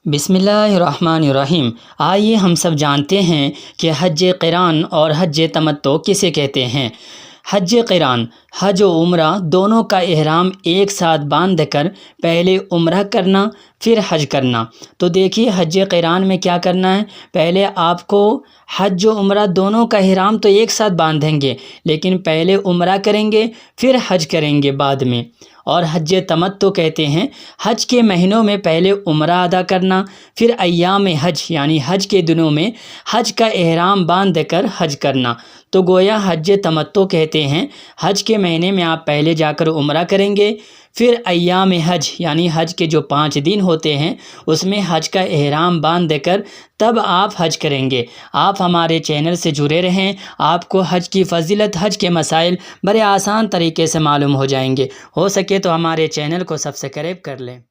बिस्मिल्लाहिर्रहमानिर्रहीम। आइए हम सब जानते हैं कि हज क़िरान और हज तमत्तो किसे कहते हैं। हज क़िरान हज व उम्रा दोनों का इहराम एक साथ बांध कर पहले उम्रा करना फिर हज करना। तो देखिए हज क़िरान में क्या करना है, पहले आपको हज व उम्रा दोनों का इहराम तो एक साथ बांधेंगे, लेकिन पहले उम्रा करेंगे फिर हज करेंगे बाद में। और हज तमत्तो कहते हैं हज के महीनों में पहले उम्रा अदा करना, फिर अय्याम हज यानी हज के दिनों में हज का एहराम बांध कर हज करना। तो गोया हज तमत्तो कहते हैं हज के महीने में आप पहले जाकर उम्रा करेंगे, फिर अय्याम हज यानी हज के जो 5 दिन होते हैं उसमें हज का एहराम बांध कर तब आप हज करेंगे। आप हमारे चैनल से जुड़े रहें, आपको हज की फ़जीलत, हज के मसाइल बड़े आसान तरीके से मालूम हो जाएंगे। हो सके तो हमारे चैनल को सब्सक्राइब कर लें।